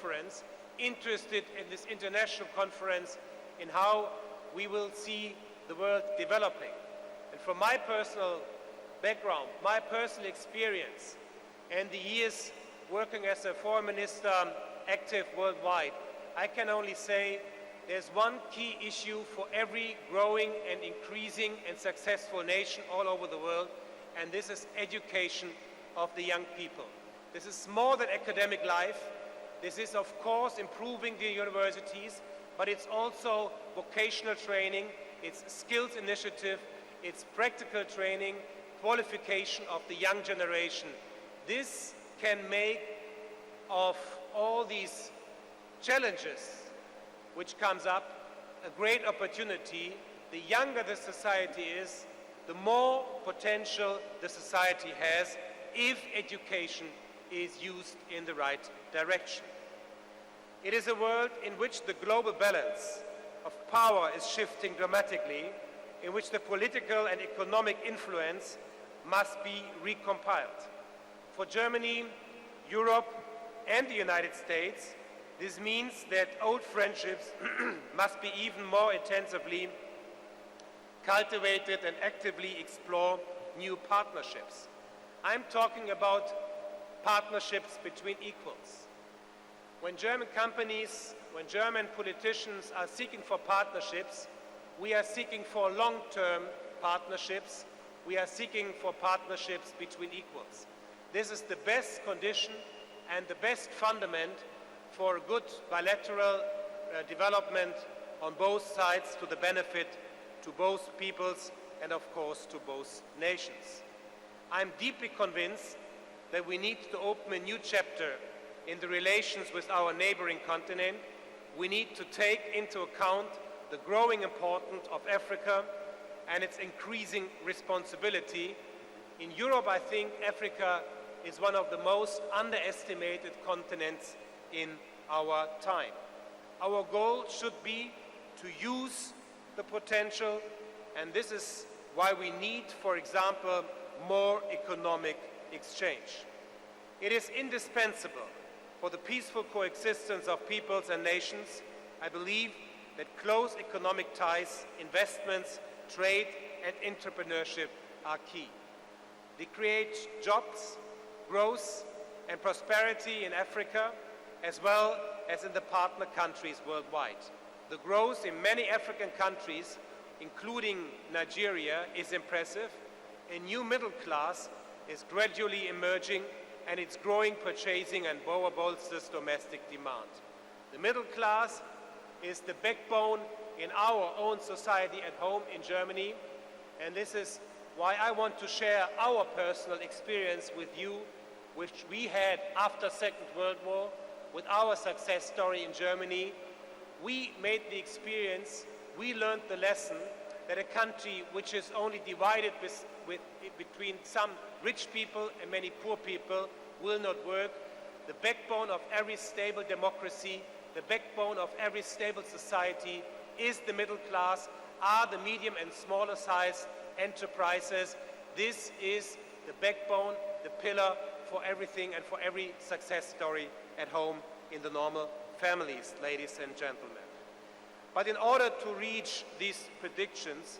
conference, interested in this international conference, in how we will see the world developing. And from my personal background, my personal experience, and the years working as a foreign minister active worldwide, I can only say there's one key issue for every growing and increasing and successful nation all over the world, and this is education of the young people. This is more than academic life. This is, of course, improving the universities, but it's also vocational training, it's skills initiative, it's practical training, qualification of the young generation. This can make of all these challenges which comes up a great opportunity. The younger the society is, the more potential the society has if education is used in the right direction. It is a world in which the global balance of power is shifting dramatically, in which the political and economic influence must be recompiled. For Germany, Europe, and the United States, this means that old friendships must be even more intensively cultivated and actively explore new partnerships. I'm talking about partnerships between equals. When German companies, when German politicians are seeking for partnerships, we are seeking for long-term partnerships. We are seeking for partnerships between equals. This is the best condition and the best fundament for good bilateral development on both sides, to the benefit to both peoples and, of course, to both nations. I'm deeply convinced that we need to open a new chapter in the relations with our neighboring continent. We need to take into account the growing importance of Africa and its increasing responsibility. In Europe, I think Africa is one of the most underestimated continents in our time. Our goal should be to use the potential, and this is why we need, for example, more economic exchange. It is indispensable for the peaceful coexistence of peoples and nations. I believe that close economic ties, investments, trade, and entrepreneurship are key. They create jobs, growth, and prosperity in Africa, as well as in the partner countries worldwide. The growth in many African countries, including Nigeria, is impressive. A new middle class is gradually emerging, and its growing purchasing and bolsters domestic demand. The middle class is the backbone in our own society at home in Germany, and this is why I want to share our personal experience with you, which we had after Second World War, with our success story in Germany. We made the experience, we learned the lesson that a country which is only divided between some rich people and many poor people will not work. The backbone of every stable democracy, the backbone of every stable society is the middle class, are the medium and smaller sized enterprises. This is the backbone, the pillar for everything and for every success story at home in the normal families, ladies and gentlemen. But in order to reach these predictions,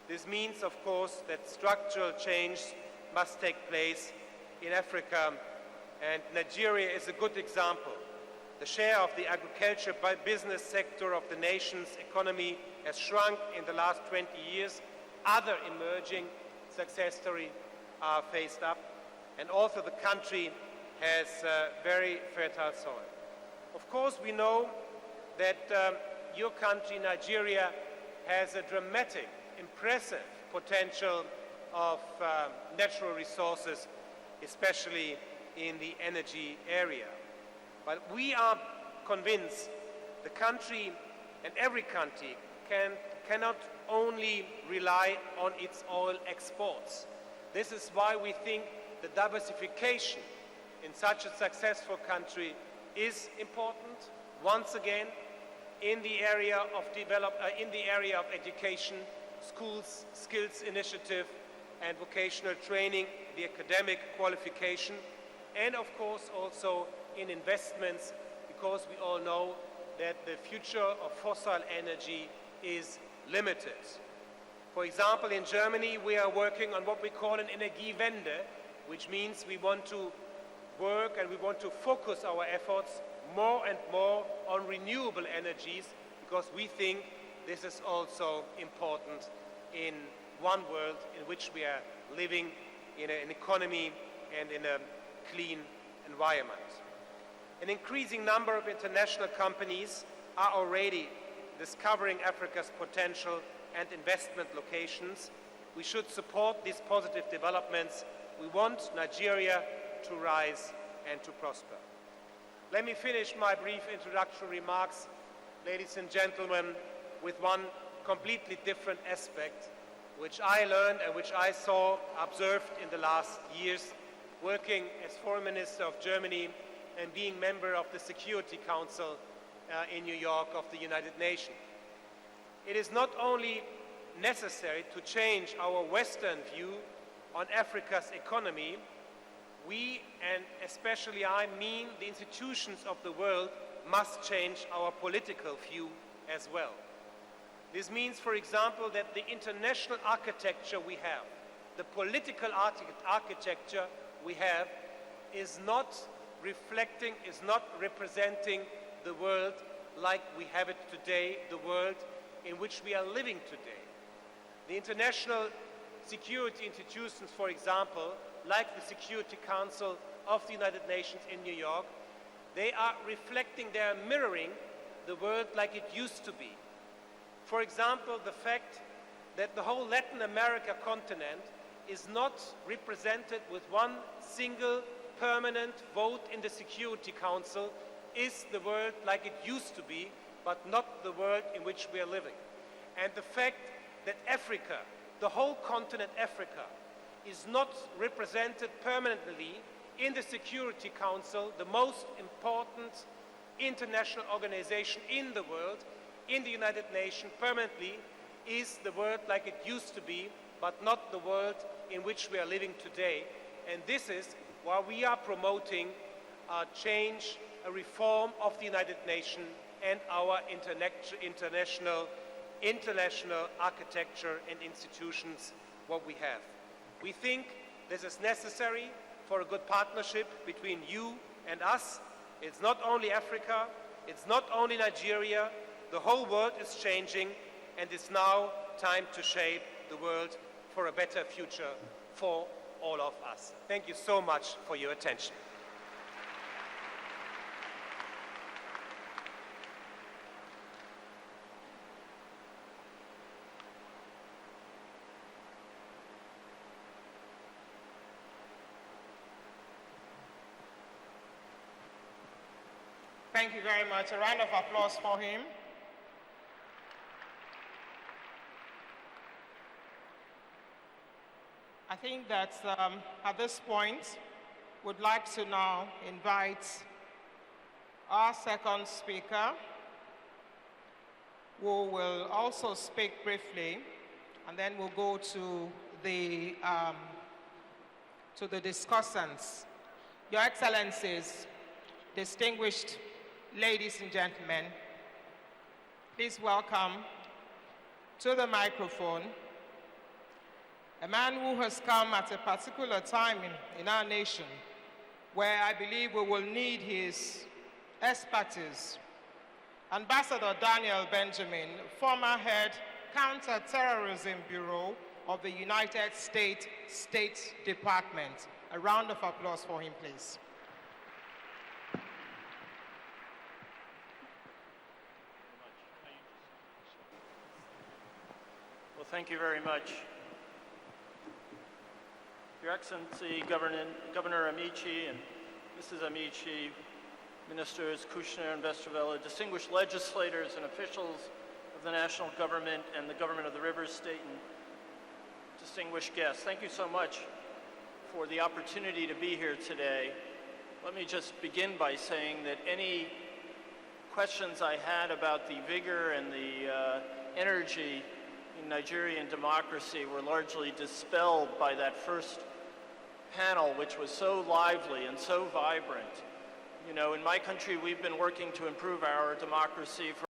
this means, of course, that structural change must take place in Africa, and Nigeria is a good example. The share of the agriculture by business sector of the nation's economy has shrunk in the last 20 years. Other emerging success stories are phased up, and also the country has very fertile soil. Of course, we know that your country, Nigeria, has a dramatic, impressive potential of natural resources, especially in the energy area. But we are convinced the country and every country cannot only rely on its oil exports. This is why we think the diversification in such a successful country is important. Once again, in the area of education, schools, skills initiative, and vocational training, the academic qualification, and of course also in investments, course, we all know that the future of fossil energy is limited. For example, in Germany, we are working on what we call an Energiewende, which means we want to work and we want to focus our efforts more and more on renewable energies, because we think this is also important in one world in which we are living in an economy and in a clean environment. An increasing number of international companies are already discovering Africa's potential and investment locations. We should support these positive developments. We want Nigeria to rise and to prosper. Let me finish my brief introductory remarks, ladies and gentlemen, with one completely different aspect, which I learned and which I saw observed in the last years, working as Foreign Minister of Germany and being member of the Security Council in New York of the United Nations. It is not only necessary to change our Western view on Africa's economy, we, and especially I, mean the institutions of the world, must change our political view as well. This means, for example, that the international architecture we have, the political architecture we have, is not reflecting, is not representing the world like we have it today, the world in which we are living today. The international security institutions, for example, like the Security Council of the United Nations in New York, they are reflecting, they are mirroring the world like it used to be. For example, the fact that the whole Latin America continent is not represented with one single permanent vote in the Security Council is the world like it used to be, but not the world in which we are living. And the fact that Africa, the whole continent Africa, is not represented permanently in the Security Council, the most important international organization in the world, in the United Nations, permanently, is the world like it used to be, but not the world in which we are living today. And this is why we are promoting a change, a reform of the United Nations and our international architecture and institutions, what we have. We think this is necessary for a good partnership between you and us. It's not only Africa, it's not only Nigeria, the whole world is changing, and it's now time to shape the world for a better future for all of us. Thank you so much for your attention. Thank you very much. A round of applause for him. I think that at this point, we'd like to now invite our second speaker, who will also speak briefly, and then we'll go to the discussants. Your Excellencies, distinguished ladies and gentlemen, please welcome to the microphone a man who has come at a particular time in our nation where I believe we will need his expertise. Ambassador Daniel Benjamin, former head Counter-Terrorism Bureau of the United States State Department. A round of applause for him, please. Well, thank you very much. Your Excellency, Governor Amici and Mrs. Amici, Ministers Kouchner and Westervelle, distinguished legislators and officials of the national government and the government of the Rivers State, and distinguished guests, thank you so much for the opportunity to be here today. Let me just begin by saying that any questions I had about the vigor and the energy in Nigerian democracy were largely dispelled by that first panel, which was so lively and so vibrant. You know, in my country, we've been working to improve our democracy for